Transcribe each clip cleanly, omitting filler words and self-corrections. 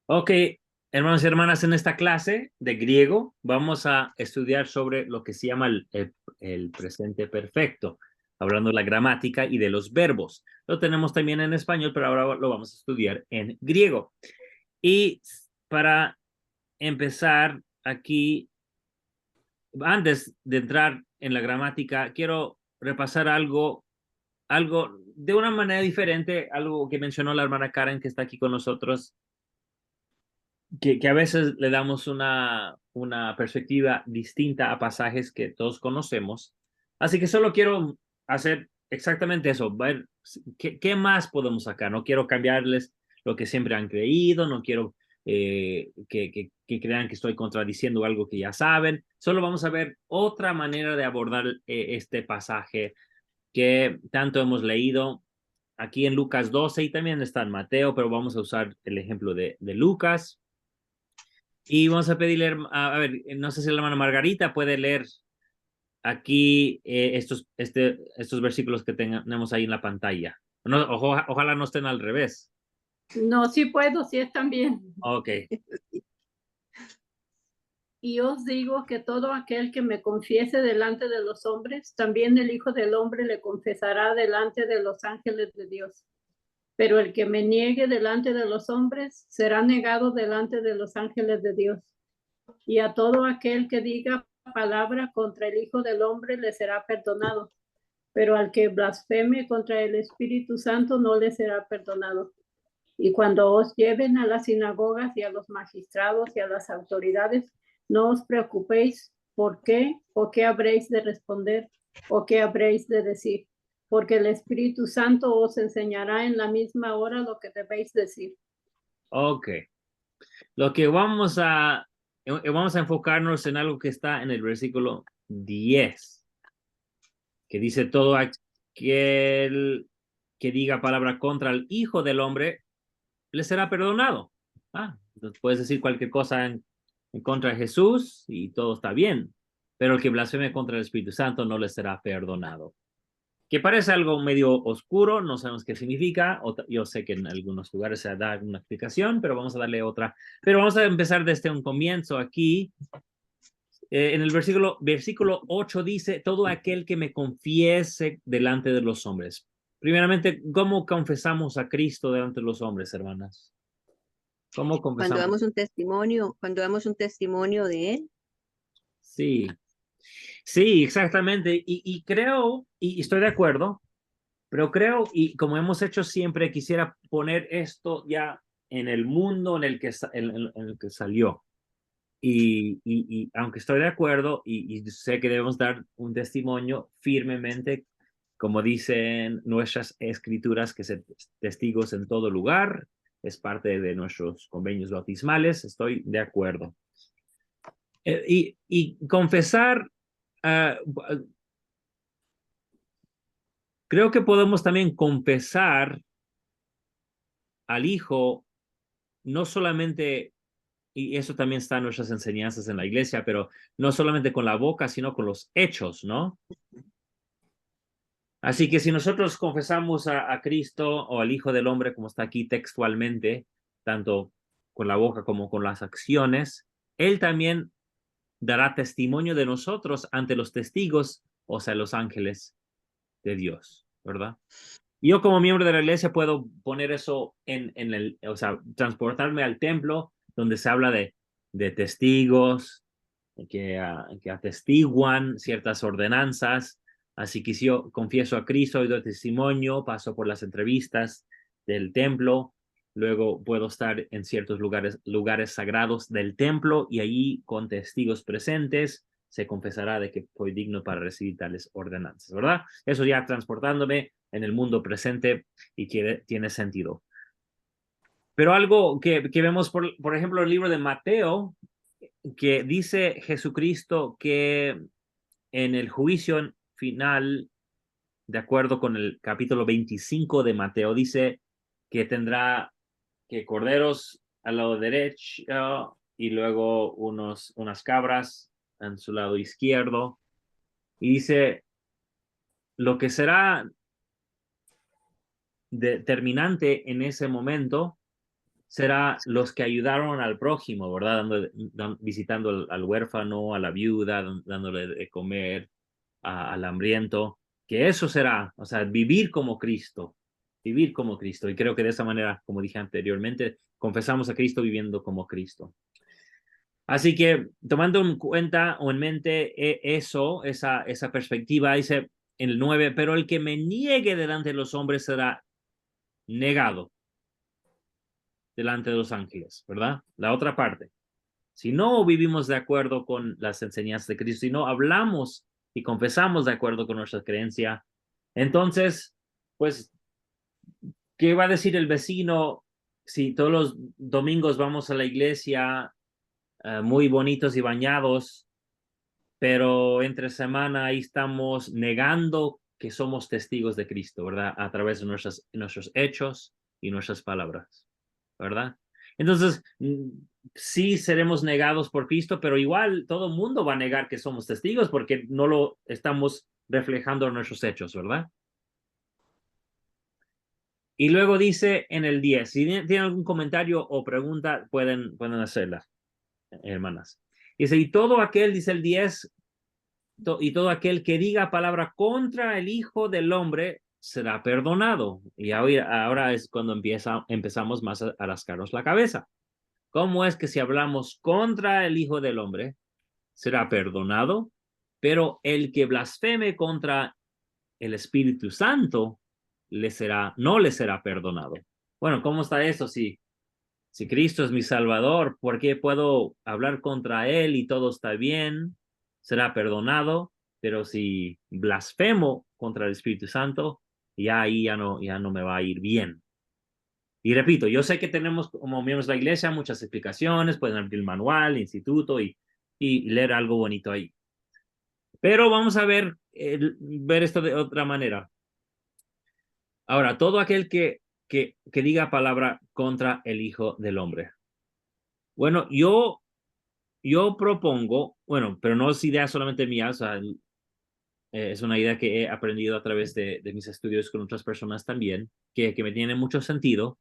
Ok, hermanos y hermanas, en esta clase de griego vamos a estudiar sobre lo que se llama el presente perfecto, hablando de la gramática y de los verbos. Lo tenemos también en español, pero ahora lo vamos a estudiar en griego. Y para empezar aquí, antes de entrar en la gramática, quiero repasar algo de una manera diferente, algo que mencionó la hermana Karen, que está aquí con nosotros, que a veces le damos una perspectiva distinta a pasajes que todos conocemos. Así que solo quiero hacer exactamente eso, ver qué más podemos sacar. No quiero cambiarles lo que siempre han creído, no quiero que crean que estoy contradiciendo algo que ya saben. Solo vamos a ver otra manera de abordar este pasaje que tanto hemos leído aquí en Lucas 12 y también está en Mateo, pero vamos a usar el ejemplo de Lucas. Y vamos a pedirle, a ver, no sé si la hermana Margarita puede leer aquí estos versículos que tenemos ahí en la pantalla. No, ojalá no estén al revés. No, sí puedo, sí están bien. Ok, Y os digo que todo aquel que me confiese delante de los hombres, también el Hijo del Hombre le confesará delante de los ángeles de Dios. Pero el que me niegue delante de los hombres será negado delante de los ángeles de Dios. Y a todo aquel que diga palabra contra el Hijo del Hombre le será perdonado. Pero al que blasfeme contra el Espíritu Santo no le será perdonado. Y cuando os lleven a las sinagogas y a los magistrados y a las autoridades, no os preocupéis por qué o qué habréis de responder o qué habréis de decir, porque el Espíritu Santo os enseñará en la misma hora lo que debéis decir. ok. Lo que vamos a enfocarnos en algo que está en el versículo 10, que dice todo aquel que diga palabra contra el Hijo del Hombre le será perdonado. Entonces puedes decir cualquier cosa en contra de Jesús y todo está bien, pero el que blasfeme contra el Espíritu Santo no le será perdonado. Que parece algo medio oscuro, no sabemos qué significa. Yo sé que en algunos lugares se da una explicación, pero vamos a darle otra. Pero vamos a empezar desde un comienzo aquí. En el versículo 8 dice, todo aquel que me confiese delante de los hombres. Primeramente, ¿cómo confesamos a Cristo delante de los hombres, hermanas? ¿Cómo Cuando confesamos? damos un testimonio de él. Sí, sí, exactamente. Y creo, y estoy de acuerdo, pero creo, y como hemos hecho siempre, quisiera poner esto ya en el mundo en el que salió. Y aunque estoy de acuerdo y sé que debemos dar un testimonio firmemente, como dicen nuestras escrituras, que ser testigos en todo lugar, es parte de nuestros convenios bautismales, estoy de acuerdo. Y confesar, uh, creo que podemos también confesar al Hijo, no solamente, y eso también está en nuestras enseñanzas en la iglesia, pero no solamente con la boca, sino con los hechos, ¿no? Así que si nosotros confesamos a Cristo o al Hijo del Hombre, como está aquí textualmente, tanto con la boca como con las acciones, Él también dará testimonio de nosotros ante los testigos, o sea, los ángeles de Dios, ¿verdad? Yo como miembro de la iglesia puedo poner eso o sea, transportarme al templo donde se habla de testigos que atestiguan ciertas ordenanzas. Así que si yo confieso a Cristo y doy testimonio, paso por las entrevistas del templo, luego puedo estar en ciertos lugares sagrados del templo y allí con testigos presentes se confesará de que fue digno para recibir tales ordenanzas, ¿verdad? Eso ya transportándome en el mundo presente y tiene sentido. Pero algo que vemos, por ejemplo, el libro de Mateo, que dice Jesucristo que en el juicio final, de acuerdo con el capítulo 25 de Mateo, dice que tendrá que corderos al lado derecho y luego unas cabras en su lado izquierdo. Y dice, lo que será determinante en ese momento será los que ayudaron al prójimo, ¿verdad? Visitando al huérfano, a la viuda, dándole de comer al hambriento, que eso será, o sea, vivir como Cristo, vivir como Cristo. Y creo que de esa manera, como dije anteriormente, confesamos a Cristo viviendo como Cristo. Así que tomando en cuenta o en mente esa perspectiva, dice en el 9, pero el que me niegue delante de los hombres será negado delante de los ángeles, ¿verdad? La otra parte. Si no vivimos de acuerdo con las enseñanzas de Cristo, si no hablamos y confesamos de acuerdo con nuestra creencia, entonces, pues, ¿qué va a decir el vecino si todos los domingos vamos a la iglesia muy bonitos y bañados, pero entre semana ahí estamos negando que somos testigos de Cristo, ¿verdad? A través de nuestros hechos y nuestras palabras, ¿verdad? Entonces, sí seremos negados por Cristo, pero igual todo el mundo va a negar que somos testigos porque no lo estamos reflejando en nuestros hechos, ¿verdad? Y luego dice en el 10, si tienen algún comentario o pregunta, pueden hacerla, hermanas. Dice, y todo aquel, dice el 10, y todo aquel que diga palabra contra el Hijo del Hombre será perdonado. Y ahora es cuando empezamos más a rascarnos la cabeza. ¿Cómo es que si hablamos contra el Hijo del Hombre será perdonado? Pero el que blasfeme contra el Espíritu Santo no le será perdonado. Bueno, ¿cómo está eso? Si Cristo es mi Salvador, ¿por qué puedo hablar contra Él y todo está bien? Será perdonado, pero si blasfemo contra el Espíritu Santo, ya ahí ya no me va a ir bien. Y repito, yo sé que tenemos como miembros de la iglesia muchas explicaciones, pueden abrir el manual, el instituto y leer algo bonito ahí. Pero vamos a ver esto de otra manera. Ahora, todo aquel que diga palabra contra el Hijo del Hombre. Bueno, yo propongo, bueno, pero no es idea solamente mía, o sea, es una idea que he aprendido a través de mis estudios con otras personas también, que me tiene mucho sentido,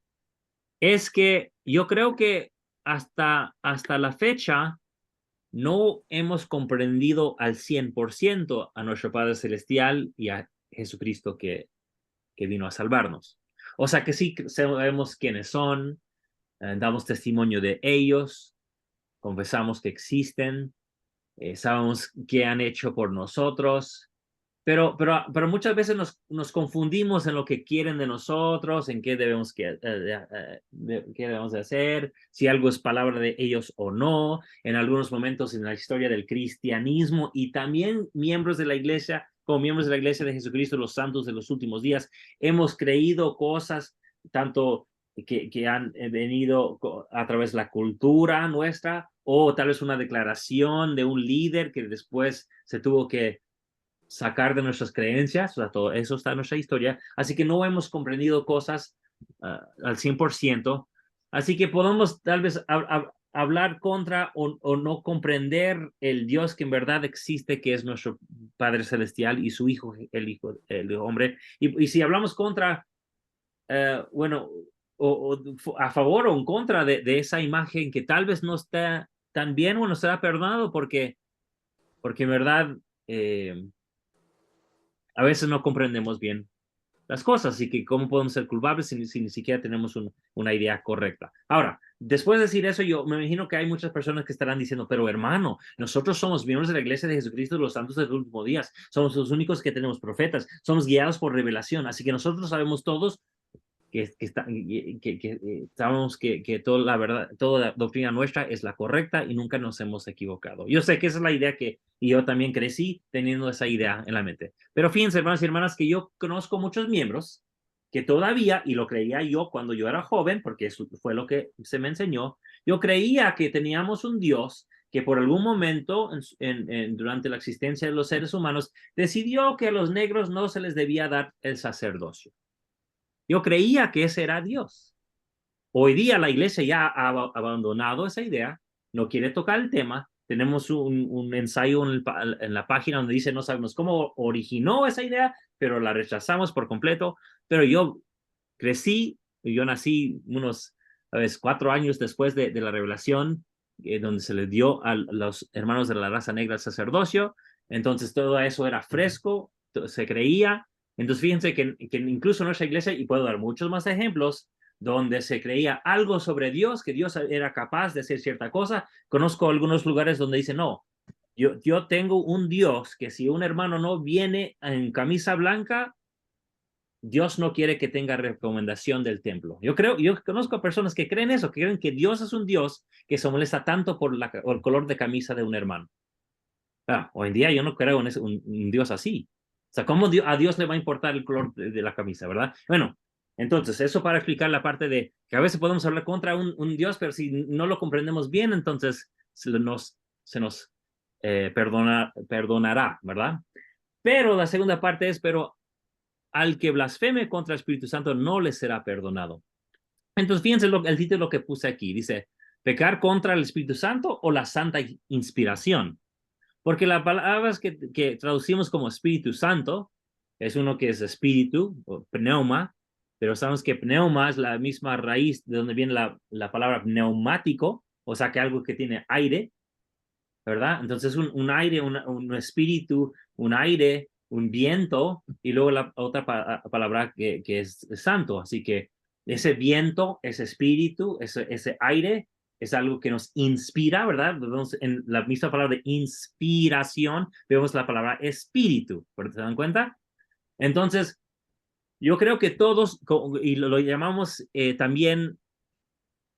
es que yo creo que hasta la fecha no hemos comprendido al 100% a nuestro Padre Celestial y a Jesucristo que vino a salvarnos. O sea que sí sabemos quiénes son, damos testimonio de ellos, confesamos que existen, sabemos qué han hecho por nosotros, pero muchas veces nos confundimos en lo que quieren de nosotros, en qué qué debemos de hacer, si algo es palabra de ellos o no, en algunos momentos en la historia del cristianismo y también miembros de la iglesia, como miembros de la iglesia de Jesucristo, los santos de los últimos días, hemos creído cosas tanto que han venido a través de la cultura nuestra o tal vez una declaración de un líder que después se tuvo que sacar de nuestras creencias, o sea, todo eso está en nuestra historia, así que no hemos comprendido cosas al 100%, así que podemos tal vez hablar contra o no comprender el Dios que en verdad existe, que es nuestro Padre Celestial y su Hijo, el hombre, y si hablamos contra, bueno, a favor o en contra de esa imagen que tal vez no está tan bien o no será perdonado porque en verdad a veces no comprendemos bien las cosas y que cómo podemos ser culpables si ni siquiera tenemos una idea correcta. Ahora, después de decir eso, yo me imagino que hay muchas personas que estarán diciendo, pero hermano, nosotros somos miembros de la iglesia de Jesucristo de los santos de los últimos días, somos los únicos que tenemos profetas, somos guiados por revelación, así que nosotros sabemos todos sabemos que toda la verdad, toda la doctrina nuestra es la correcta y nunca nos hemos equivocado. Yo sé que esa es la idea y yo también crecí teniendo esa idea en la mente. Pero fíjense, hermanos y hermanas, que yo conozco muchos miembros que todavía, y lo creía yo cuando yo era joven, porque eso fue lo que se me enseñó, yo creía que teníamos un Dios que por algún momento durante la existencia de los seres humanos decidió que a los negros no se les debía dar el sacerdocio. Yo creía que ese era Dios. Hoy día la iglesia ya ha abandonado esa idea, no quiere tocar el tema. Tenemos un ensayo en la página donde dice no sabemos cómo originó esa idea, pero la rechazamos por completo. Pero yo crecí, yo nací unos ¿sabes? 4 años después de la revelación, donde se le dio a los hermanos de la raza negra el sacerdocio. Entonces todo eso era fresco, se creía. Entonces fíjense que incluso en nuestra iglesia, y puedo dar muchos más ejemplos, donde se creía algo sobre Dios, que Dios era capaz de hacer cierta cosa. Conozco algunos lugares donde dicen, no, yo tengo un Dios que si un hermano no viene en camisa blanca, Dios no quiere que tenga recomendación del templo. Yo conozco personas que creen eso, que creen que Dios es un Dios que se molesta tanto por el color de camisa de un hermano. Hoy en día yo no creo en un Dios así. O sea, ¿cómo a Dios le va a importar el color de la camisa, verdad? Bueno, entonces, eso para explicar la parte de que a veces podemos hablar contra un Dios, pero si no lo comprendemos bien, entonces se nos perdonará, ¿verdad? Pero la segunda parte es, pero al que blasfeme contra el Espíritu Santo no le será perdonado. Entonces, fíjense el título que puse aquí. Dice, ¿pecar contra el Espíritu Santo o la santa inspiración? Porque las palabras que traducimos como Espíritu Santo es uno que es espíritu, o pneuma, pero sabemos que pneuma es la misma raíz de donde viene la palabra neumático, o sea que algo que tiene aire, ¿verdad? Entonces un aire, un espíritu, un aire, un viento, y luego la otra palabra que es santo. Así que ese viento, ese espíritu, ese aire, es algo que nos inspira, ¿verdad? Vemos en la misma palabra de inspiración, vemos la palabra espíritu, ¿se dan cuenta? Entonces, yo creo que todos, y lo llamamos también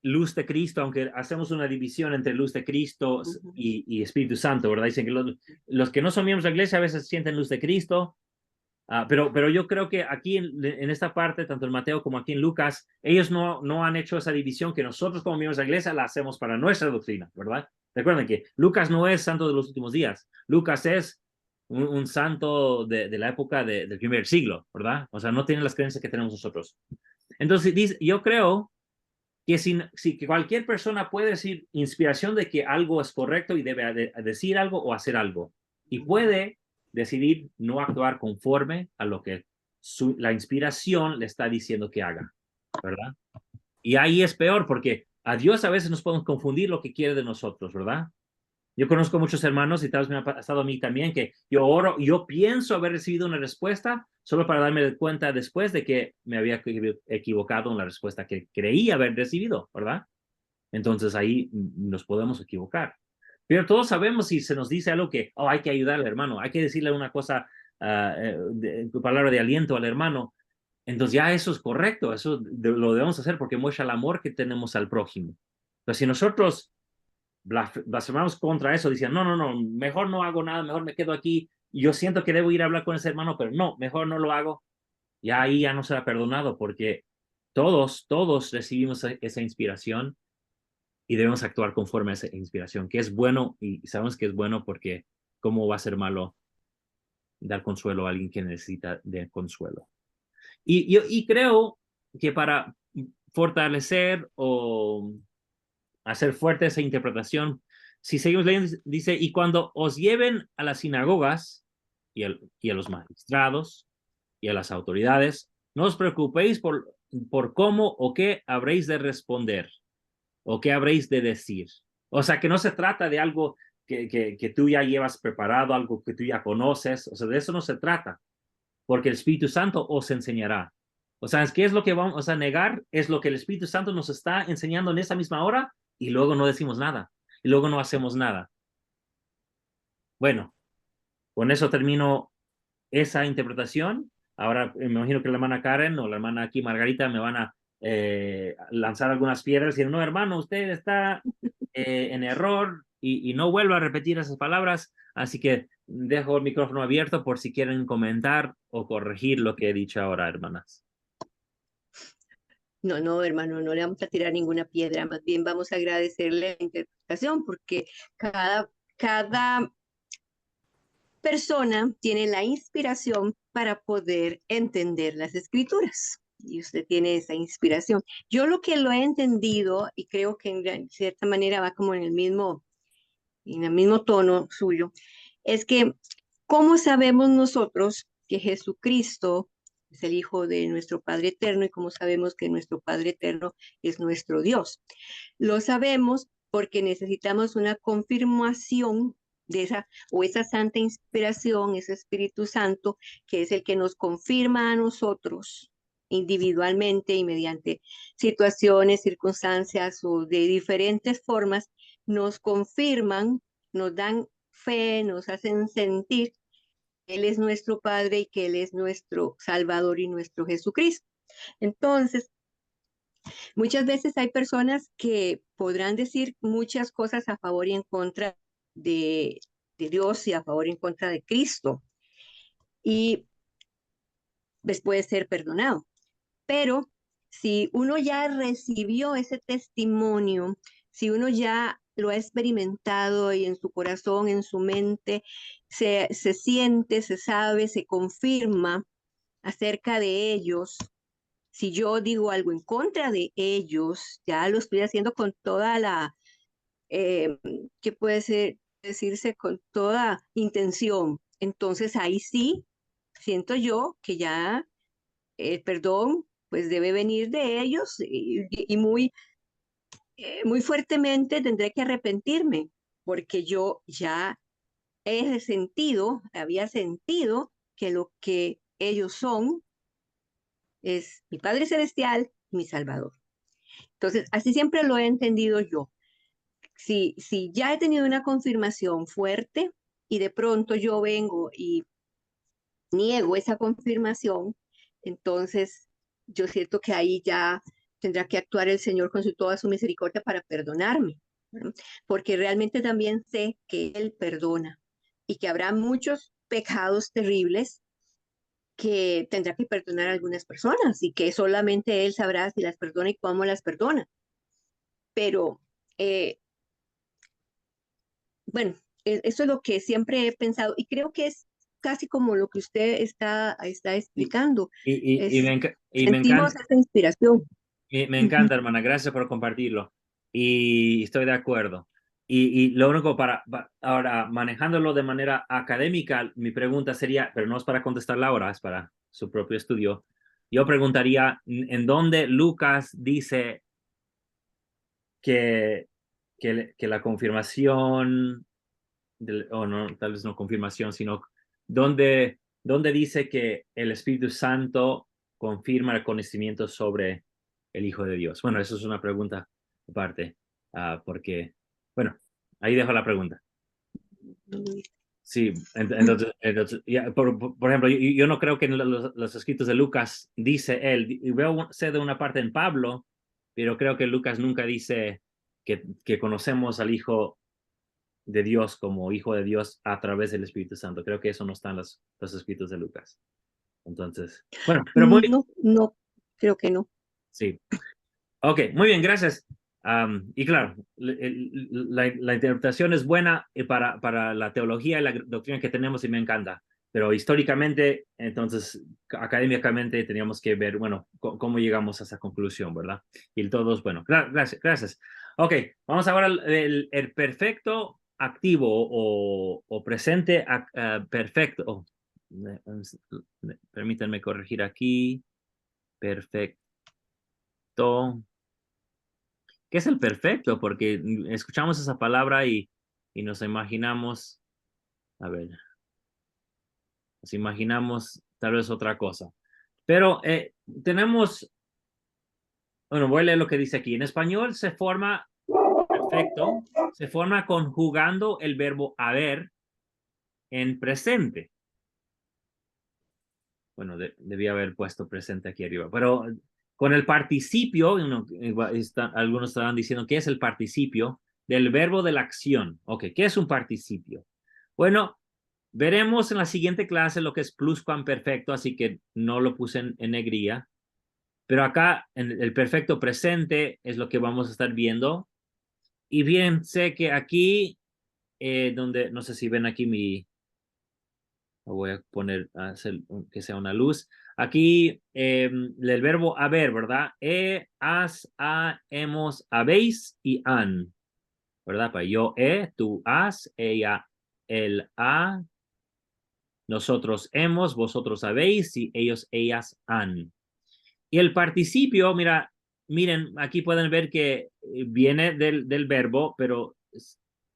luz de Cristo, aunque hacemos una división entre luz de Cristo y Espíritu Santo, ¿verdad? Dicen que los que no son miembros de la iglesia a veces sienten luz de Cristo, pero yo creo que aquí en esta parte, tanto en Mateo como aquí en Lucas, ellos no han hecho esa división que nosotros como miembros de la iglesia la hacemos para nuestra doctrina, ¿verdad? Recuerden que Lucas no es santo de los últimos días, Lucas es un santo de la época del primer siglo, ¿verdad? O sea, no tiene las creencias que tenemos nosotros. Entonces, yo creo que si que cualquier persona puede decir inspiración de que algo es correcto y debe decir algo o hacer algo, y puede decidir no actuar conforme a lo que la inspiración le está diciendo que haga, ¿verdad? Y ahí es peor porque a Dios a veces nos podemos confundir lo que quiere de nosotros, ¿verdad? Yo conozco muchos hermanos y tal vez me ha pasado a mí también que yo oro, yo pienso haber recibido una respuesta solo para darme cuenta después de que me había equivocado en la respuesta que creí haber recibido, ¿verdad? Entonces ahí nos podemos equivocar. Pero todos sabemos si se nos dice algo que, oh, hay que ayudar al hermano, hay que decirle una cosa, palabra de aliento al hermano. Entonces ya eso es correcto, eso lo debemos hacer porque muestra el amor que tenemos al prójimo. Pero si nosotros blasfemamos contra eso, dicen, no, mejor no hago nada, mejor me quedo aquí, y yo siento que debo ir a hablar con ese hermano, pero no, mejor no lo hago, y ahí ya no será perdonado, porque todos recibimos esa inspiración y debemos actuar conforme a esa inspiración, que es bueno, y sabemos que es bueno porque cómo va a ser malo dar consuelo a alguien que necesita de consuelo. Y creo que para fortalecer o hacer fuerte esa interpretación, si seguimos leyendo, dice, y cuando os lleven a las sinagogas y a los magistrados y a las autoridades, no os preocupéis por cómo o qué habréis de responder o qué habréis de decir. O sea, que no se trata de algo que tú ya llevas preparado, algo que tú ya conoces, o sea, de eso no se trata, porque el Espíritu Santo os enseñará. O sea, ¿qué es lo que vamos a negar? Es lo que el Espíritu Santo nos está enseñando en esa misma hora y luego no decimos nada, y luego no hacemos nada. Bueno, con eso termino esa interpretación. Ahora me imagino que la hermana Karen o la hermana aquí Margarita me van a lanzar algunas piedras y decir, no, hermano, usted está en error y no vuelva a repetir esas palabras. Así que dejo el micrófono abierto por si quieren comentar o corregir lo que he dicho ahora, hermanas. No, hermano, no le vamos a tirar ninguna piedra, más bien vamos a agradecerle la interpretación porque cada persona tiene la inspiración para poder entender las escrituras. Y usted tiene esa inspiración. Yo lo que lo he entendido, y creo que en cierta manera va como en el mismo tono suyo, es que ¿cómo sabemos nosotros que Jesucristo es el Hijo de nuestro Padre Eterno, y como sabemos que nuestro Padre Eterno es nuestro Dios. Lo sabemos porque necesitamos una confirmación de esa santa inspiración, ese Espíritu Santo, que es el que nos confirma a nosotros individualmente y mediante situaciones, circunstancias o de diferentes formas, nos confirman, nos dan fe, nos hacen sentir que Él es nuestro Padre y que Él es nuestro Salvador y nuestro Jesucristo. Entonces, muchas veces hay personas que podrán decir muchas cosas a favor y en contra de, de Dios y a favor y en contra de Cristo, y les puede ser perdonado. Pero si uno ya recibió ese testimonio, si uno ya lo ha experimentado y en su corazón, en su mente, se siente, se sabe, se confirma acerca de ellos, si yo digo algo en contra de ellos, ya lo estoy haciendo con toda eh, ¿qué puede decirse? Con toda intención. Entonces ahí sí siento yo que ya el perdón pues debe venir de ellos, y muy fuertemente tendré que arrepentirme porque yo ya había sentido que lo que ellos son es mi Padre Celestial y mi Salvador. Entonces, así siempre lo he entendido yo. Si ya he tenido una confirmación fuerte y de pronto yo vengo y niego esa confirmación, entonces yo siento que ahí ya tendrá que actuar el Señor con toda su misericordia para perdonarme, ¿verdad? Porque realmente también sé que Él perdona y que habrá muchos pecados terribles que tendrá que perdonar a algunas personas y que solamente Él sabrá si las perdona y cómo las perdona. Pero eh, bueno, eso es lo que siempre he pensado y creo que es casi como lo que usted está Y, explicando. Es, y me sentimos encanta, esa inspiración. me Ujú. encanta, hermana. Gracias por compartirlo. Y estoy de acuerdo. Y lo único ahora, manejándolo de manera académica, mi pregunta sería, pero no es para contestarla ahora, es para su propio estudio. Yo preguntaría, ¿en dónde Lucas dice que, que la confirmación, o no, tal vez no confirmación, sino dónde dice que el Espíritu Santo confirma el conocimiento sobre el Hijo de Dios? Bueno, eso es una pregunta aparte, porque, bueno, ahí dejo la pregunta. Sí, entonces ya, por ejemplo, yo no creo que en los escritos de Lucas dice él, y sé de una parte en Pablo, pero creo que Lucas nunca dice que conocemos al Hijo de Dios como Hijo de Dios a través del Espíritu Santo. Creo que eso no está en los escritos de Lucas. Entonces, bueno, pero muy bien. No, no, creo que no. Sí. Ok, muy bien, gracias. Y claro, la interpretación es buena para la teología y la doctrina que tenemos y me encanta, pero históricamente, entonces, académicamente teníamos que ver, bueno, cómo llegamos a esa conclusión, ¿verdad? Y todos, bueno, gracias, gracias. Ok, vamos ahora el perfecto activo o presente perfecto. Permítanme corregir aquí. Perfecto. ¿Qué es el perfecto? Porque escuchamos esa palabra y nos imaginamos, a ver, nos imaginamos tal vez otra cosa. Pero tenemos, bueno, voy a leer lo que dice aquí. En español se forma perfecto, se forma conjugando el verbo haber en presente. Bueno, debía haber puesto presente aquí arriba, pero con el participio, algunos estaban diciendo, ¿qué es el participio? Del verbo de la acción. Ok, ¿qué es un participio? Bueno, veremos en la siguiente clase lo que es pluscuamperfecto, así que no lo puse en negrilla. Pero acá, en el perfecto presente es lo que vamos a estar viendo. Y bien, sé que aquí, donde, no sé si ven aquí lo voy a poner, hacer que sea una luz. Aquí, el verbo haber, ¿verdad? Has, ha, hemos, habéis y han, ¿verdad? Pues yo, tú, has, ella, él, ha, nosotros hemos, vosotros habéis y ellos, ellas han. Y el participio, miren, aquí pueden ver que viene del verbo, pero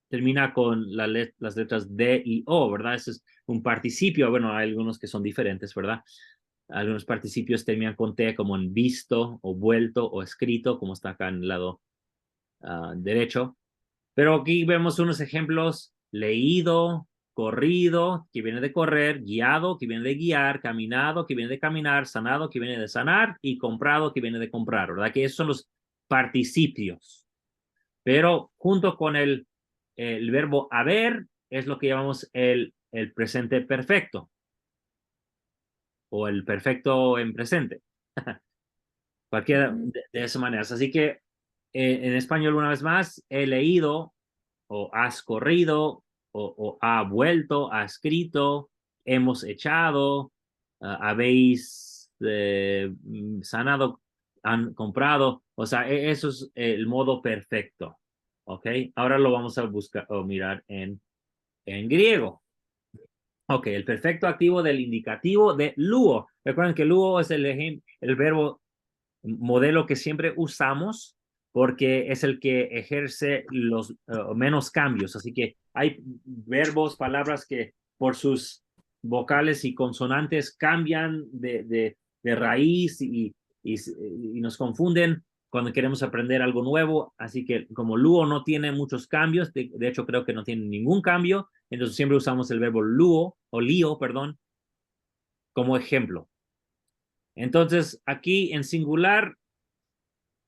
termina con las letras D y O, ¿verdad? Ese es un participio. Bueno, hay algunos que son diferentes, ¿verdad? Algunos participios terminan con T, como en visto, o vuelto, o escrito, como está acá en el lado derecho. Pero aquí vemos unos ejemplos: leído, corrido, que viene de correr, guiado, que viene de guiar, caminado, que viene de caminar, sanado, que viene de sanar, y comprado, que viene de comprar, ¿verdad? Que esos son los participios. Pero junto con el verbo haber es lo que llamamos el presente perfecto, o el perfecto en presente. Cualquiera de esas maneras. Así que en español, una vez más, he leído, o has corrido, o ha vuelto, ha escrito, hemos echado, habéis sanado, han comprado. O sea, eso es el modo perfecto. ¿Ok? Ahora lo vamos a buscar o mirar en griego. Ok, el perfecto activo del indicativo de luo. Recuerden que luo es el verbo modelo que siempre usamos porque es el que ejerce los menos cambios. Así que hay verbos, palabras que por sus vocales y consonantes cambian de raíz y nos confunden cuando queremos aprender algo nuevo. Así que como luo no tiene muchos cambios, de hecho creo que no tiene ningún cambio, entonces siempre usamos el verbo luo o lío, perdón, como ejemplo. Entonces aquí en singular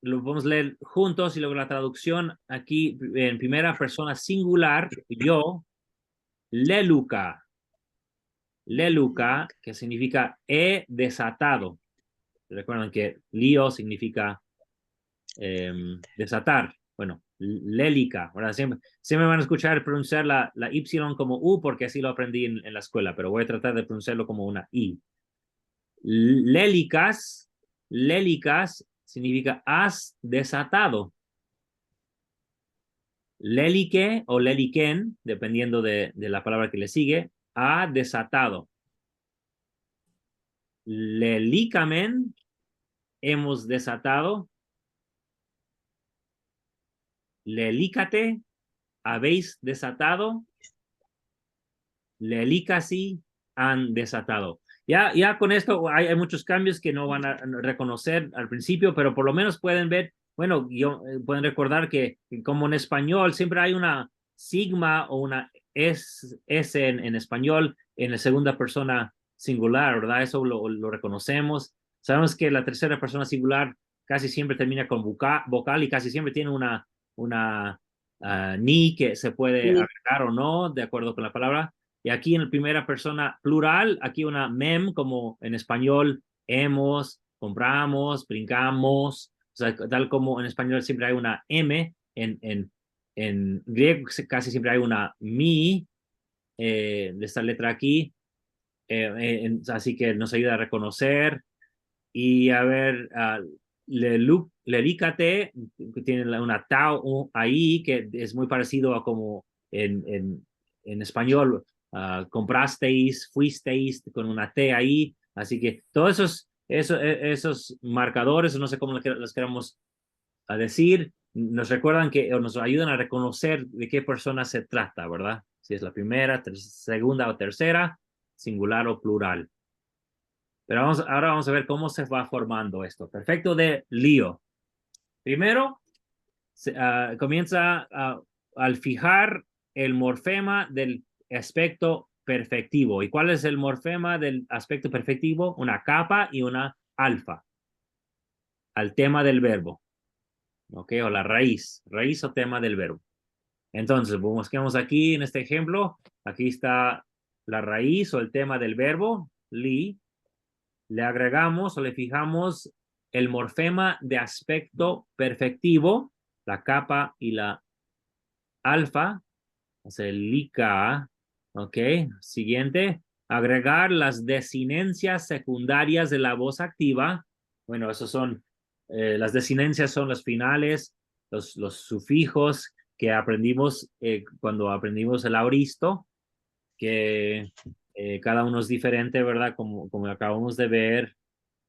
lo vamos a leer juntos y luego la traducción aquí en primera persona singular, yo, leluca, que significa he desatado. Recuerden que lío significa desatar. Bueno, lélica, ¿verdad? Siempre van a escuchar pronunciar la Y como U porque así lo aprendí en la escuela, pero voy a tratar de pronunciarlo como una I. Lélicas significa has desatado. Lelike o leliken, dependiendo de la palabra que le sigue, ha desatado. Lelicamen, hemos desatado. Lelicate, habéis desatado. Lelicasi, han desatado. Ya con esto hay muchos cambios que no van a reconocer al principio, pero por lo menos pueden ver, bueno, pueden recordar que como en español siempre hay una sigma o una S en español en la segunda persona singular, ¿verdad? Eso lo reconocemos. Sabemos que la tercera persona singular casi siempre termina con vocal y casi siempre tiene una ni que se puede agregar o no, de acuerdo con la palabra. Y aquí en la primera persona plural, aquí una mem, como en español, hemos, compramos, brincamos. O sea, tal como en español siempre hay una M, en griego casi siempre hay una mi, de esta letra aquí. Así que nos ayuda a reconocer. Y a ver, lelícate, que tiene una tau ahí, que es muy parecido a como en español. Comprasteis, fuisteis, con una T ahí. Así que todos esos marcadores, no sé cómo los queramos decir, nos recuerdan o nos ayudan a reconocer de qué persona se trata, ¿verdad? Si es la primera, segunda o tercera, singular o plural. Pero ahora vamos a ver cómo se va formando esto. Perfecto de lío. Primero, comienza al fijar el morfema del aspecto perfectivo. ¿Y cuál es el morfema del aspecto perfectivo? Una capa y una alfa. Al tema del verbo. ¿Ok? O la raíz. Raíz o tema del verbo. Entonces, busquemos aquí en este ejemplo. Aquí está la raíz o el tema del verbo, li. Le agregamos o le fijamos el morfema de aspecto perfectivo, la capa y la alfa, o sea, el lica. Ok, siguiente, agregar las desinencias secundarias de la voz activa. Bueno, esos son, las desinencias son los finales, los sufijos que aprendimos cuando aprendimos el auristo, que Cada uno es diferente, ¿verdad? Como acabamos de ver,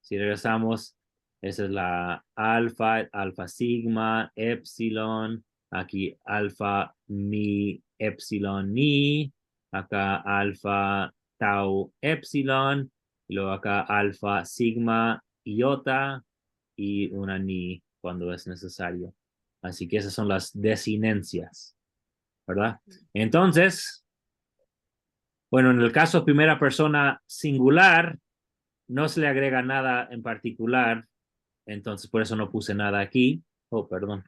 si regresamos, esa es la alfa, alfa sigma, epsilon, aquí alfa mi, epsilon ni, acá alfa tau epsilon, y luego acá alfa sigma iota y una ni cuando es necesario. Así que esas son las desinencias, ¿verdad? Entonces, bueno, en el caso primera persona singular, no se le agrega nada en particular, entonces por eso no puse nada aquí. Oh, perdón.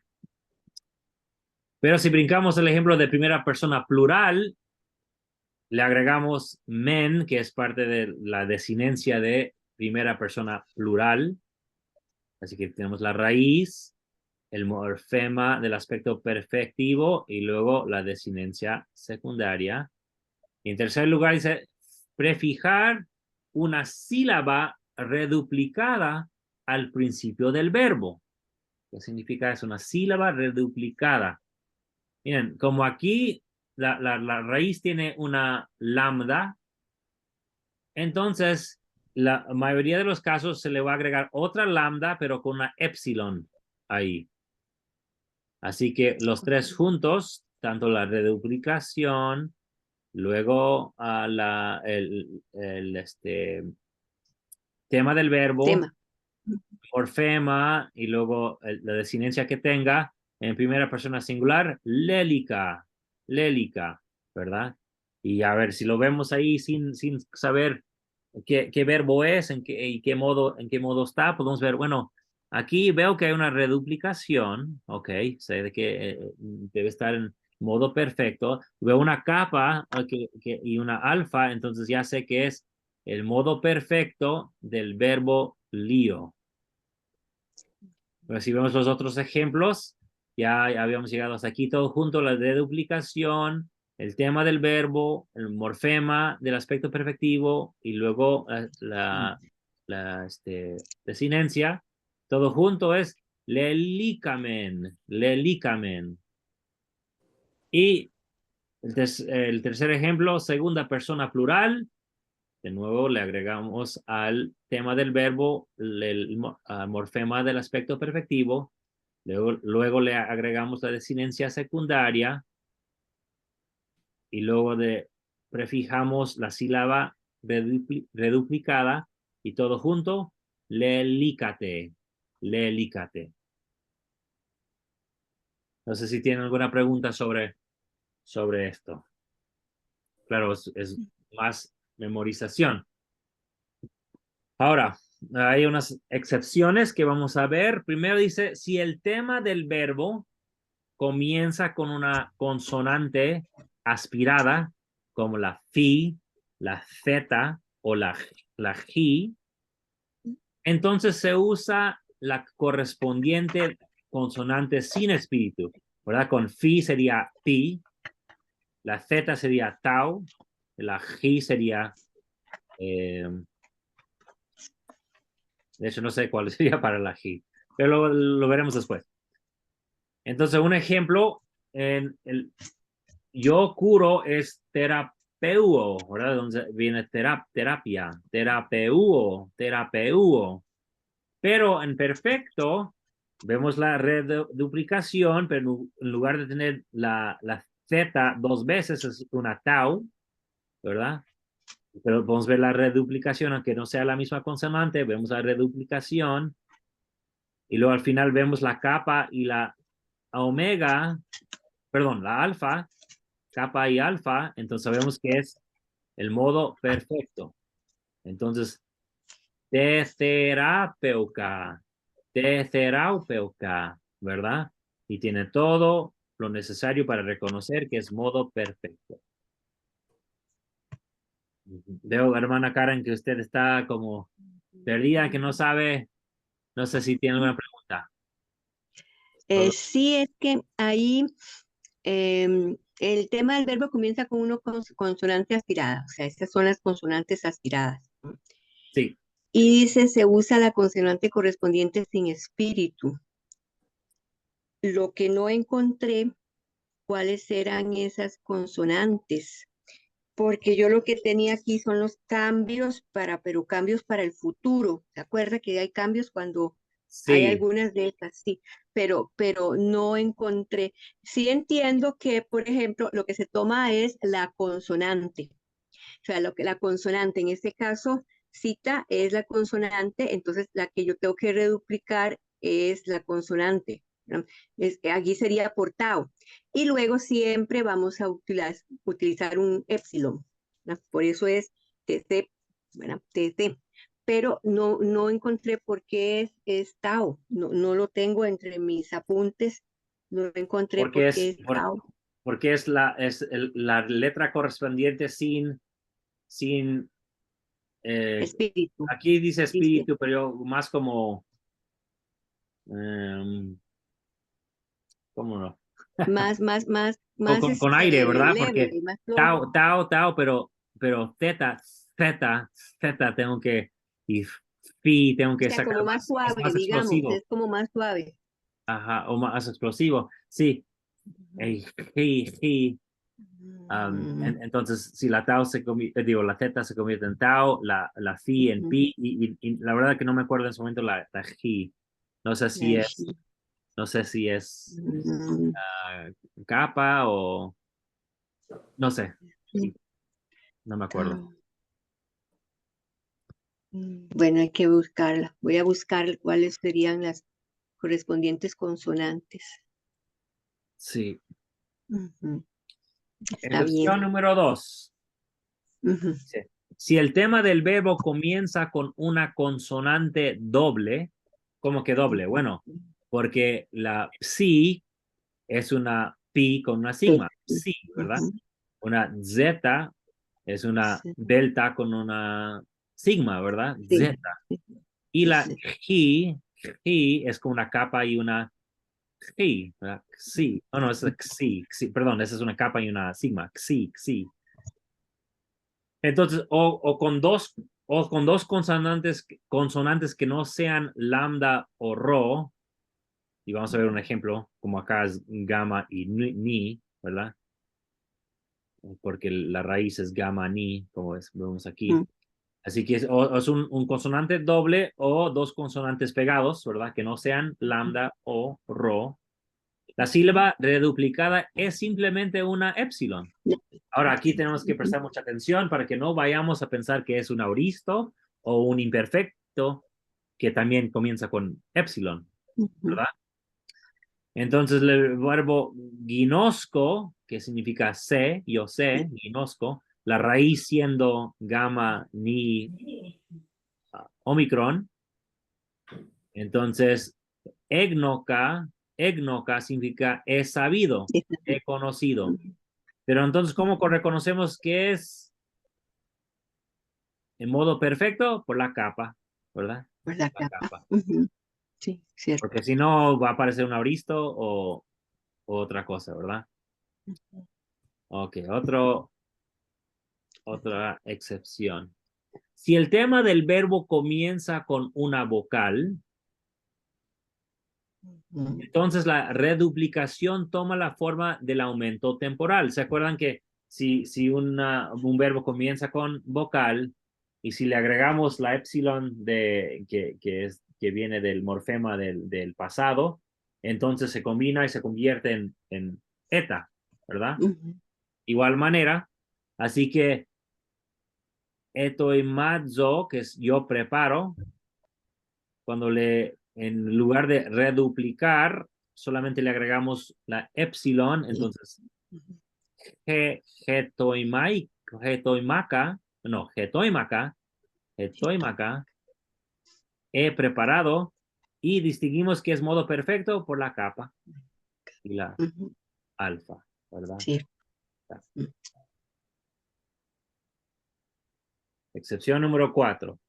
Pero si brincamos el ejemplo de primera persona plural, le agregamos men, que es parte de la desinencia de primera persona plural. Así que tenemos la raíz, el morfema del aspecto perfectivo y luego la desinencia secundaria. Y en tercer lugar dice prefijar una sílaba reduplicada al principio del verbo. ¿Qué significa eso? Una sílaba reduplicada. Miren, como aquí la raíz tiene una lambda, entonces la mayoría de los casos se le va a agregar otra lambda, pero con una epsilon ahí. Así que los tres juntos, tanto la reduplicación, luego el tema del verbo, Tema. morfema y luego la desinencia que tenga en primera persona singular, lélica, lélica, ¿verdad? Y a ver, si lo vemos ahí sin saber qué verbo es, en qué modo está, podemos ver, bueno, aquí veo que hay una reduplicación, ok, sé de que debe estar en modo perfecto, veo una capa y una alfa, entonces ya sé que es el modo perfecto del verbo lío. Pero si vemos los otros ejemplos, ya habíamos llegado hasta aquí todo junto, la deduplicación, el tema del verbo, el morfema del aspecto perfectivo y luego desinencia. Todo junto es lelicamen, lelicamen. Y el tercer ejemplo, segunda persona plural, de nuevo le agregamos al tema del verbo el morfema del aspecto perfectivo. Luego le agregamos la desinencia secundaria y luego prefijamos la sílaba reduplicada y todo junto, lelícate, lelícate. No sé si tienen alguna pregunta sobre esto. Claro, es más memorización. Ahora, hay unas excepciones que vamos a ver. Primero dice, si el tema del verbo comienza con una consonante aspirada, como la fi, la z o la ji, entonces se usa la correspondiente consonante sin espíritu, ¿verdad? Con fi sería pi, la z sería tau, la ji sería, de hecho no sé cuál sería para la ji, pero lo veremos después. Entonces, un ejemplo, en el yo curo es terapeuo, ¿verdad? Donde viene terapia, terapeuo. Pero en perfecto, vemos la reduplicación, pero en lugar de tener la Z dos veces es una tau, ¿verdad? Pero podemos ver la reduplicación, aunque no sea la misma consonante, vemos la reduplicación. Y luego al final vemos la capa y la omega, perdón, la alfa, capa y alfa, entonces sabemos que es el modo perfecto. Entonces, teterapeuca, ¿verdad? Y tiene todo lo necesario para reconocer que es modo perfecto. Veo, hermana Karen, que usted está como perdida, que no sabe, no sé si tiene alguna pregunta. Sí, es que ahí el tema del verbo comienza con una consonante aspirada, o sea, estas son las consonantes aspiradas, ¿no? Sí, Y dice, se usa la consonante correspondiente sin espíritu. Lo que no encontré, cuáles eran esas consonantes. porque yo lo que tenía aquí son los cambios pero cambios para el futuro. ¿Se acuerda que hay cambios cuando hay Sí, algunas de estas? Sí, pero no encontré. Sí entiendo que, por ejemplo, lo que se toma es la consonante. O sea, la consonante, en este caso, cita es la consonante, entonces la que yo tengo que reduplicar es la consonante, ¿no? Aquí sería por tau. Y luego siempre vamos a utilizar un épsilon, ¿no? Por eso es TC, bueno, TC. Pero no encontré por qué es tau. No lo tengo entre mis apuntes. No encontré por qué es tau. porque es la letra correspondiente sin Espíritu, aquí dice dice. espíritu, pero yo más como, em, ¿cómo no? Más Con aire, ¿verdad? leve, Porque más flojo. tau, pero zeta tengo que, y fi tengo O que sea, sacar como más más, es suave, más digamos, explosivo. es como más suave. Ajá, o más explosivo. Sí, Ujú. he. Mm, Entonces, si la tau digo, la zeta se convierte en tau, la fi en ujú. pi, y la verdad que no me acuerdo en su momento la he. No sé si Ay, es, sí. no sé si es Mm, ah, capa o no sé, sí. no me acuerdo. Ah, bueno, hay que buscarla. Voy a buscar cuáles serían las correspondientes consonantes. Sí. Ujú. Está Excepción bien. número 2. Ujú. Si el tema del verbo comienza con una consonante doble, ¿cómo que doble? Bueno, porque la psi es una pi con una Sí. sigma, psi, ¿verdad? Ujú. Una zeta es una Sí. delta con una sigma, ¿verdad? Sí. Zeta. Y la Sí. ji es con una capa y una xi, ¿verdad? Xi. Oh, no, es xi, perdón, esa es una capa y una sigma, xi. Entonces, o con dos consonantes que no sean lambda o rho, y vamos a ver un ejemplo, como acá es gamma y ni, ¿verdad? Porque la raíz es gamma ni, como vemos aquí. Ujú. Así que o es un consonante doble o dos consonantes pegados, ¿verdad? Que no sean lambda o rho. La sílaba reduplicada es simplemente una epsilon. Ahora aquí tenemos que Ujú. prestar mucha atención para que no vayamos a pensar que es un auristo o un imperfecto que también comienza con epsilon, Ujú. ¿verdad? Entonces el verbo ginosco, que significa sé, yo sé, ginosco, la raíz siendo gamma ni omicron, entonces egnoca significa he sabido, he conocido. Ujú. Pero entonces, ¿cómo reconocemos que es en modo perfecto? Por la capa, ¿verdad? Por la La capa. capa. Ujú. Sí, cierto. Porque si no, va a aparecer un auristo o otra cosa, ¿verdad? Ok, otra excepción. Si el tema del verbo comienza con una vocal, Ujú. entonces la reduplicación toma la forma del aumento temporal. ¿Se acuerdan que si un verbo comienza con vocal y si le agregamos la epsilon que viene del morfema del pasado, entonces se combina y se convierte en eta, ¿verdad? Ujú. Igual manera, así que etoimazo, que es yo preparo, cuando en lugar de reduplicar, solamente le agregamos la epsilon, Sí. entonces Ujú. getoimaca, no, getoimaca, he preparado y distinguimos que es modo perfecto por la capa y la Ujú. alfa, ¿verdad? Sí. Ujú. Excepción número 4.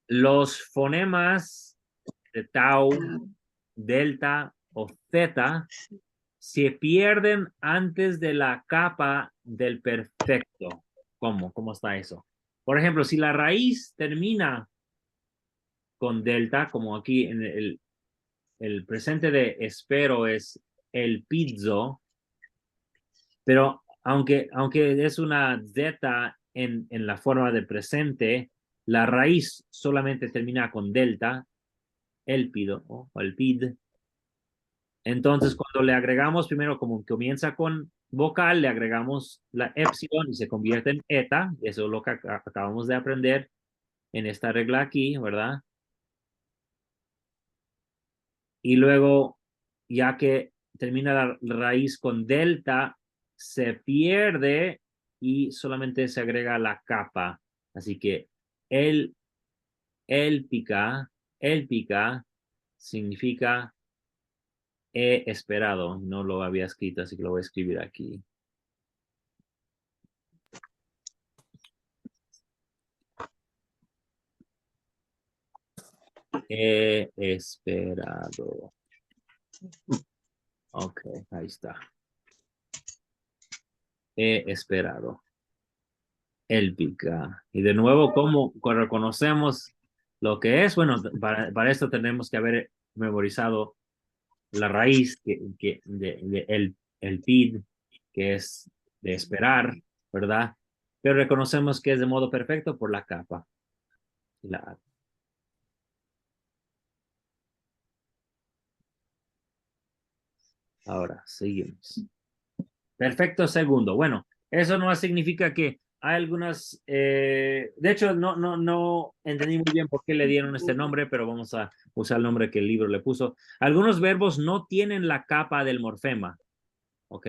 Los fonemas de tau, Ah, delta o zeta sí. se pierden antes de la capa del perfecto. ¿Cómo? ¿Cómo está eso? Por ejemplo, si la raíz termina con delta, como aquí en el presente de espero es el pizzo, pero aunque es una zeta en la forma de presente, la raíz solamente termina con delta, elpido o elpid. Entonces, cuando le agregamos primero, como comienza con vocal, le agregamos la epsilon y se convierte en eta. Eso es lo que acabamos de aprender en esta regla aquí, ¿verdad? Y luego, ya que termina la raíz con delta, se pierde y solamente se agrega la capa. Así que el élpica significa he esperado. No lo había escrito, así que lo voy a escribir aquí. He esperado. Ok, ahí está. He esperado. Élpica. Y de nuevo, ¿cómo reconocemos lo que es? Bueno, para esto tenemos que haber memorizado la raíz de el PID, que es de esperar, ¿verdad? Pero reconocemos que es de modo perfecto por la capa. La, ahora, seguimos. Perfecto segundo. Bueno, eso no significa que hay algunas, de hecho, no entendí muy bien por qué le dieron este nombre, pero vamos a usar el nombre que el libro le puso. Algunos verbos no tienen la capa del morfema, ¿ok?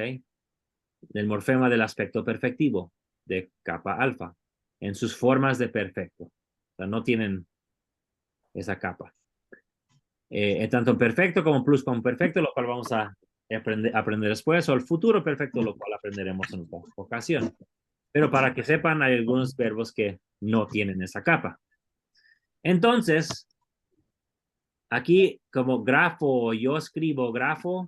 Del morfema del aspecto perfectivo, de capa alfa, en sus formas de perfecto. O sea, no tienen esa capa. Tanto en perfecto como pluscuamperfecto, lo cual vamos a aprender después, o el futuro perfecto, lo cual aprenderemos en otra ocasión. Pero para que sepan, hay algunos verbos que no tienen esa capa. Entonces, aquí como grafo, yo escribo grafo,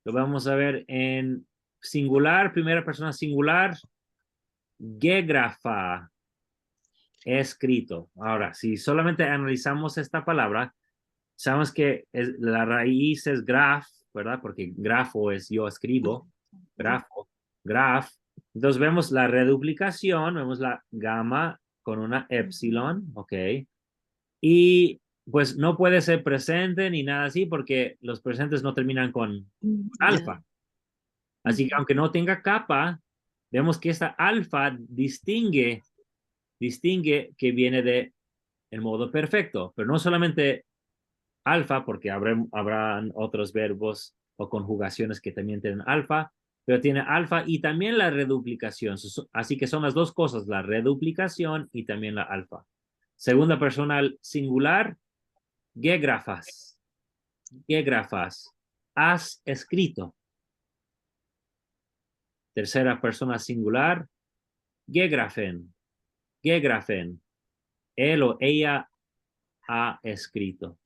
lo vamos a ver en singular, primera persona singular, gegrafa, escrito. Ahora, si solamente analizamos esta palabra, sabemos que la raíz es graph, ¿verdad? Porque grafo es yo escribo, grafo, graph. Entonces vemos la reduplicación, vemos la gamma con una epsilon, ¿ok? Y pues no puede ser presente ni nada así porque los presentes no terminan con alfa. Así que aunque no tenga capa, vemos que esta alfa distingue que viene de el modo perfecto, pero no solamente alfa, porque habrán otros verbos o conjugaciones que también tienen alfa, pero tiene alfa y también la reduplicación. Así que son las dos cosas, la reduplicación y también la alfa. Segunda persona singular, gegrafas. Gegrafas. Has escrito. Tercera persona singular, gegrafen. Gegrafen. Él o ella ha escrito.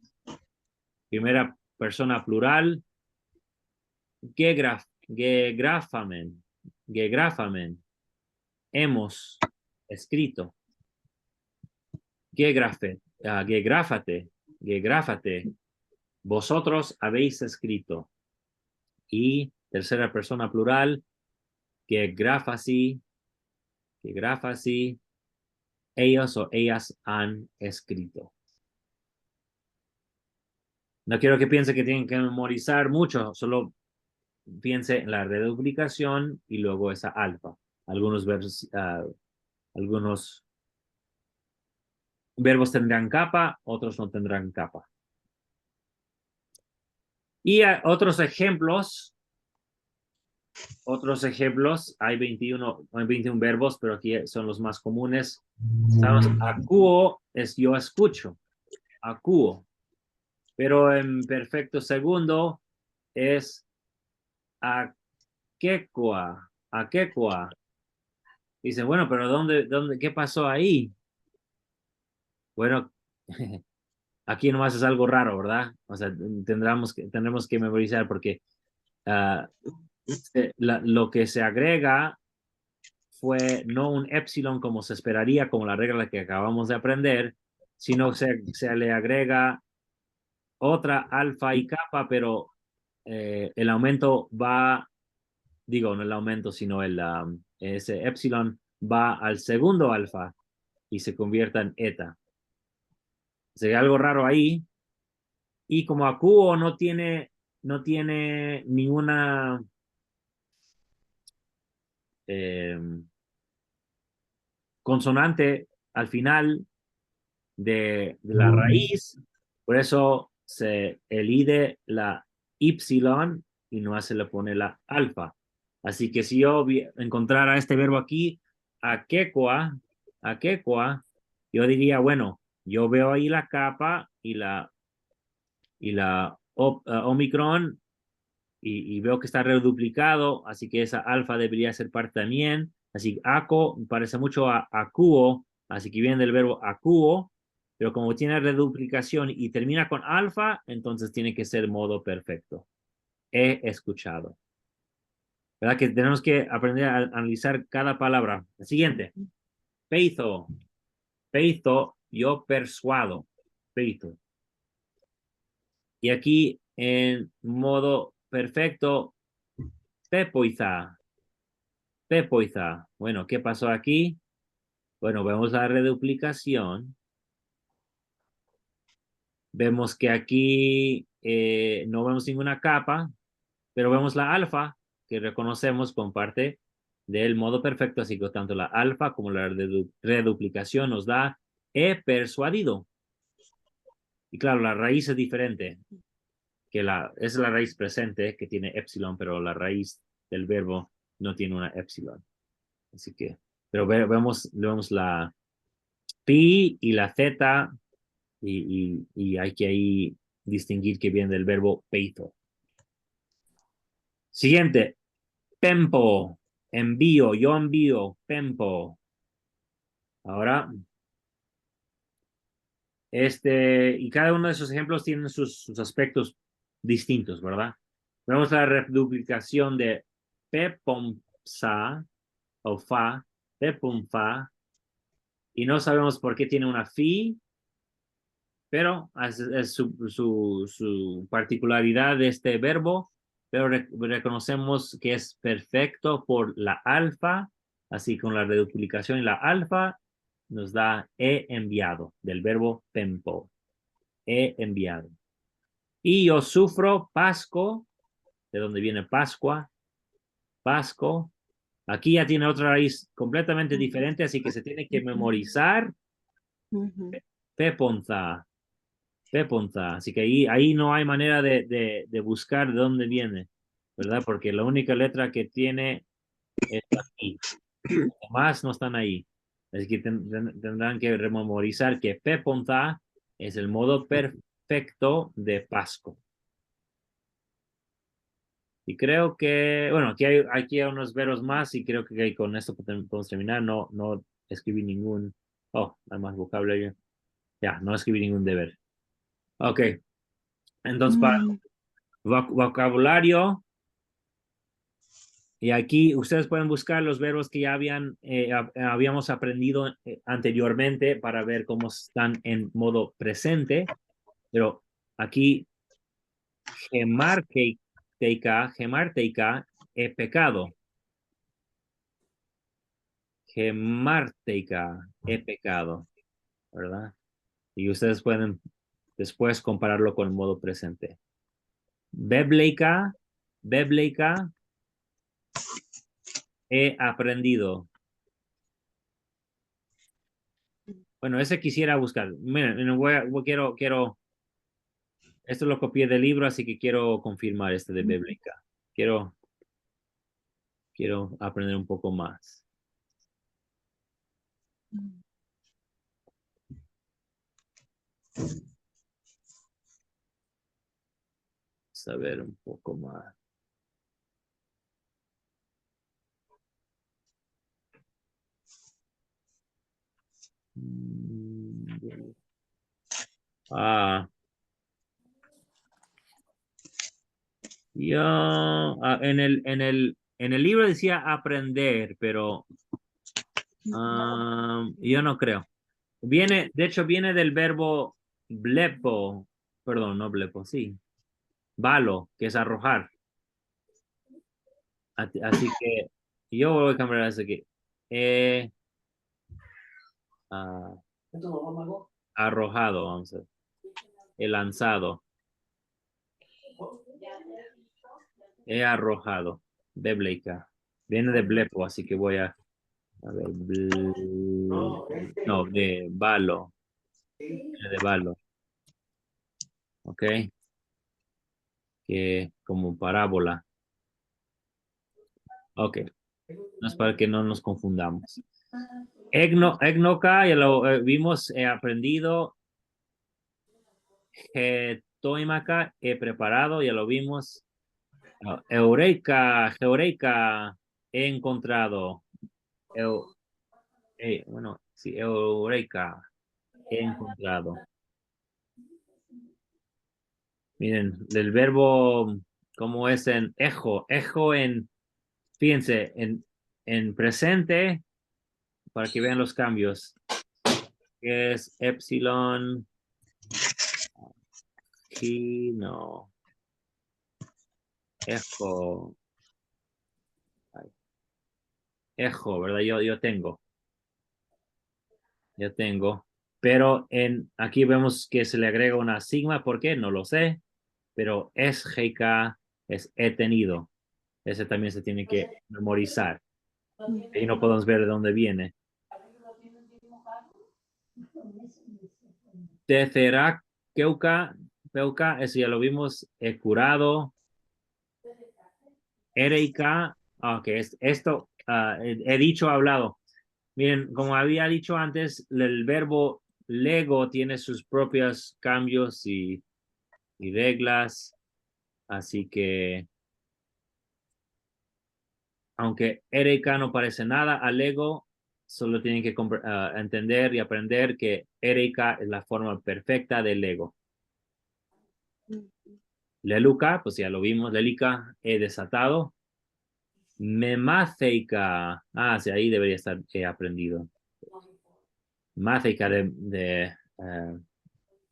Primera persona plural, gegrafamen. Gegrafamen. Hemos escrito. Gegráfate. Gegráfate. Vosotros habéis escrito. Y tercera persona plural, gegrafasi. Gegrafasi. Ellos o ellas han escrito. No quiero que piense que tienen que memorizar mucho, solo piense en la reduplicación y luego esa alfa. Algunos verbos tendrán capa, otros no tendrán capa. Y otros ejemplos, hay 21 verbos, pero aquí son los más comunes. Sabemos, acuo es yo escucho, acuo. Pero en perfecto segundo es aquequa, aquequa. Dicen, bueno, pero qué pasó ahí? Bueno, aquí nomás es algo raro, ¿verdad? O sea, tendremos que memorizar porque lo que se agrega fue no un epsilon como se esperaría, como la regla que acabamos de aprender, sino se le agrega otra alfa y capa, pero el aumento va digo, no el aumento, sino ese epsilon va al segundo alfa y se convierta en eta. Sería algo raro ahí. Y como acuo no tiene ninguna consonante al final de la raíz, por eso se elide la y no se le pone la alfa. Así que si yo encontrara este verbo aquí, aquequa, yo diría, bueno, yo veo ahí la capa y la omicron y veo que está reduplicado, así que esa alfa debería ser parte también. Así aco parece mucho a acuo, así que viene del verbo acuo, pero como tiene reduplicación y termina con alfa, entonces tiene que ser modo perfecto. He escuchado. ¿Verdad que tenemos que aprender a analizar cada palabra? El siguiente. Peito. Peito, yo persuado. Peito. Y aquí en modo perfecto, pepoiza. Pepoiza. Bueno, ¿qué pasó aquí? Bueno, vemos la reduplicación. Vemos que aquí no vemos ninguna capa, pero vemos la alfa, que reconocemos con parte del modo perfecto, así que tanto la alfa como la reduplicación nos da he persuadido. Y claro, la raíz es diferente, es la raíz presente que tiene epsilon, pero la raíz del verbo no tiene una epsilon. Así que, pero vemos la pi y la z y hay que ahí distinguir que viene del verbo peito. Siguiente, pempo, envío, yo envío, pempo. Ahora, y cada uno de esos ejemplos tienen sus aspectos distintos, ¿verdad? Vemos la reduplicación de pepomsa o fa, pepumfa, y no sabemos por qué tiene una fi, pero es su particularidad de este verbo, pero reconocemos que es perfecto por la alfa, así con la reduplicación y la alfa nos da he enviado, del verbo tempo, he enviado. Y yo sufro pasco, de donde viene Pascua, pasco. Aquí ya tiene otra raíz completamente diferente, así que se tiene que memorizar peponza. Peponza. Así que ahí no hay manera de buscar de dónde viene, ¿verdad? Porque la única letra que tiene es aquí. Más no están ahí. Así que tendrán que rememorizar que peponza es el modo perfecto de Pasco. Y creo que, bueno, aquí hay unos verbos más y creo que con esto podemos terminar. No escribí ningún, hay más vocabulario. Ya, no escribí ningún deber. Ok, entonces para vocabulario, y aquí ustedes pueden buscar los verbos que ya habíamos aprendido anteriormente para ver cómo están en modo presente, pero aquí gemarteica, pecado. Gemarteica, pecado, ¿verdad? Y ustedes pueden después compararlo con el modo presente. Bebleica, he aprendido. Bueno, ese quisiera buscar. Miren, quiero, esto lo copié del libro, así que quiero confirmar este de Bebleica. Quiero aprender un poco más. Saber un poco más. En el libro decía aprender, pero yo no creo. De hecho, viene del verbo blepo, perdón, no blepo, sí. Balo, que es arrojar. Así que yo voy a cambiar eso aquí. He ah, arrojado, vamos a ver. He lanzado. He arrojado. Bebleica. Viene de blepo, así que voy a ver. No, de balo. Viene de balo. Ok. Que como parábola. Ok. No es para que no nos confundamos. Egnoca, ya lo vimos, he aprendido. Toimaka, he preparado, ya lo vimos. Eureka, Eureka, he encontrado. Bueno, sí, Eureka, he encontrado. Miren, del verbo, ¿cómo es en ejo? Ejo en, fíjense, en presente, para que vean los cambios. Es epsilon, aquí, no. Ejo, ejo, ¿verdad? Yo tengo. Pero aquí vemos que se le agrega una sigma, ¿por qué? No lo sé. Pero es GK, es he tenido. Ese también se tiene que memorizar. Y no podemos ver de dónde viene. Tethera, Keuka, Peuka, eso ya lo vimos, he curado. Ereika, ok, esto he dicho, hablado. Miren, como había dicho antes, el verbo lego tiene sus propios cambios y reglas, así que aunque Erika no parece nada a Lego, solo tienen que entender y aprender que Erika es la forma perfecta de Lego. Leluca, pues ya lo vimos, Lelica, he desatado. Memaceica, sí, ahí debería estar, he aprendido. Maceica de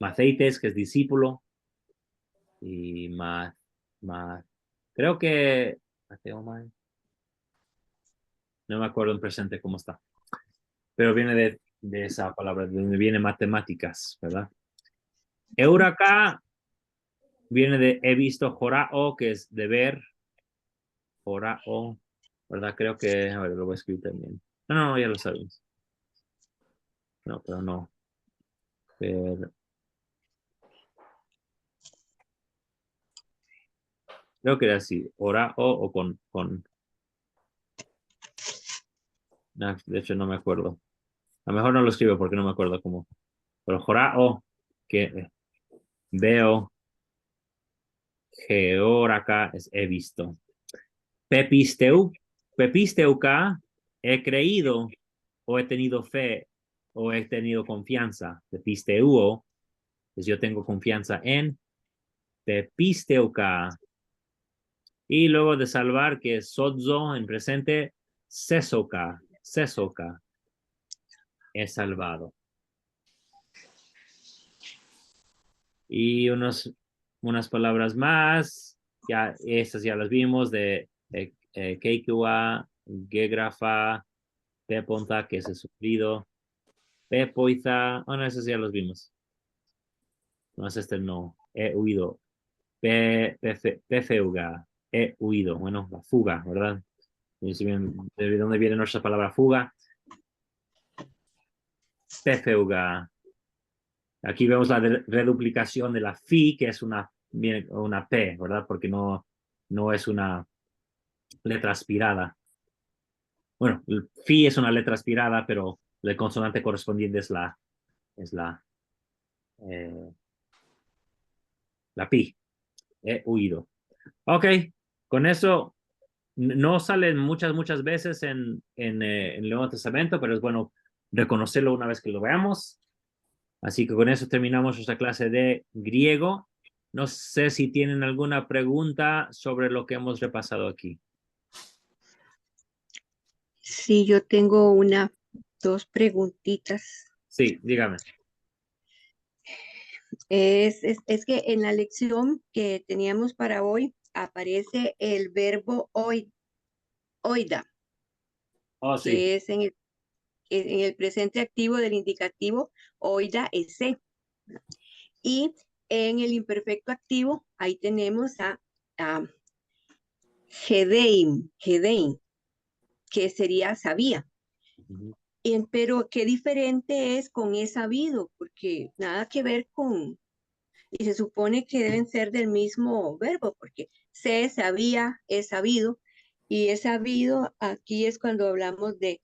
Maceites, que es discípulo, y creo que, no me acuerdo en presente cómo está, pero viene de esa palabra, de donde viene matemáticas, ¿verdad? Eureka viene de he visto jorao, que es de ver, jorao, ¿verdad? Creo que, a ver, lo voy a escribir también. No, ya lo sabemos. No, pero no. Pero, creo que era así, orao o con. No, de hecho, no me acuerdo. A lo mejor no lo escribo porque no me acuerdo cómo. Pero jorao, que veo, georaca es he visto. Pepisteuca, he creído o he tenido fe o he tenido confianza. Pepisteuo, pues yo tengo confianza en pepisteuca. Y luego de salvar, que es sozo en presente, sesoka, he salvado. Y unas palabras más, ya estas ya las vimos, de keikua, gegrafa, peponta, que es el sufrido, pepoiza, bueno, esos ya los vimos. No es este, no, he huido. Pefeuga, he huido. Bueno, la fuga, ¿verdad? ¿De dónde viene nuestra palabra fuga? Pefeuga. Aquí vemos la reduplicación de la fi, que es una P, ¿verdad? Porque no es una letra aspirada. Bueno, el fi es una letra aspirada, pero el consonante correspondiente es eh, la pi. He huido. Ok, con eso no salen muchas veces en el Nuevo Testamento, pero es bueno reconocerlo una vez que lo veamos. Así que con eso terminamos nuestra clase de griego. No sé si tienen alguna pregunta sobre lo que hemos repasado aquí. Sí, yo tengo dos preguntitas. Sí, dígame. Es que en la lección que teníamos para hoy aparece el verbo hoy oida, Oh, sí. que es en el presente activo del indicativo, oida es se. Y en el imperfecto activo, ahí tenemos a hedein, que sería sabía. Ujú. Pero qué diferente es con es sabido, porque nada que ver con, y se supone que deben ser del mismo verbo, porque sé, sabía, es sabido, y es sabido aquí es cuando hablamos de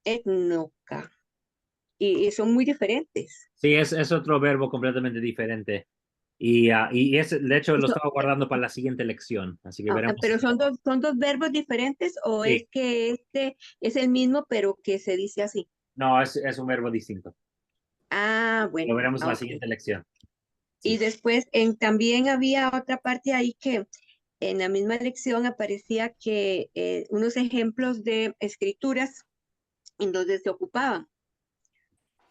etnoca, y son muy diferentes. Sí, es otro verbo completamente diferente. Y de hecho, lo Eso- estaba guardando para la siguiente lección. Así que veremos. pero son dos verbos diferentes o Sí, es que este es el mismo, pero que se dice así. no, es un verbo distinto. Ah, Lo bueno, veremos en la ok. siguiente lección. Y Sí. después también había otra parte ahí que en la misma lección aparecía que unos ejemplos de escrituras en donde se ocupaban.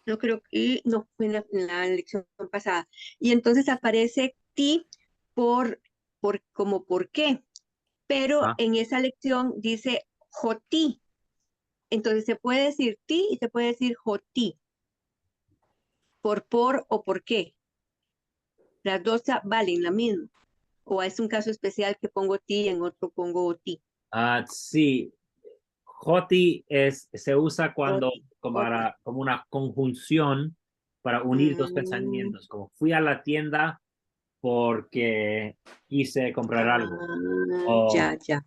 No creo que, no, fue en la lección pasada. Y entonces aparece ti como por qué, pero Ah, en esa lección dice joti. Entonces se puede decir ti y se puede decir joti, por o por qué. Las dos valen la misma. O es un caso especial que pongo ti y en otro pongo ti. sí, Joti se usa cuando Joti, joti. como una conjunción para unir dos Mm, pensamientos, como fui a la tienda porque quise comprar algo, o, ya, ya.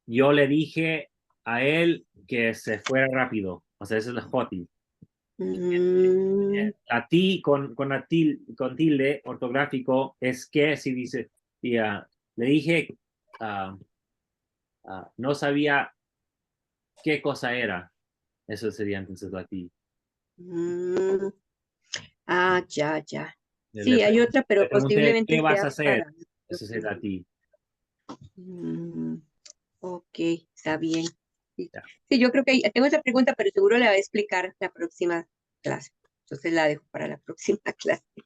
yo le dije a él que se fuera rápido, o sea, eso es el Joti. Mm, La ti con tilde ortográfico es que si dice, y, le dije, ah, no sabía qué cosa era. Eso sería entonces la ti. mm, ya, ya. Le, Sí, hay otra, le pero pregunté, ¿qué posiblemente vas a sea hacer? para... Eso sería la ti. Mm, ok, está bien. Sí, Ya. sí, yo creo que tengo esa pregunta, pero seguro la voy a explicar la próxima clase. Entonces la dejo para la próxima clase. Yo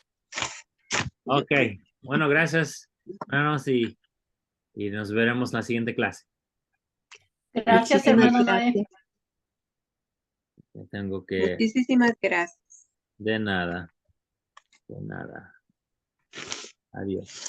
Ok, creo. bueno, gracias, hermanos, y nos veremos en la siguiente clase. Gracias, Muchísimas hermano Noé. gracias. Tengo que, Muchísimas gracias. de nada, de nada. Adiós.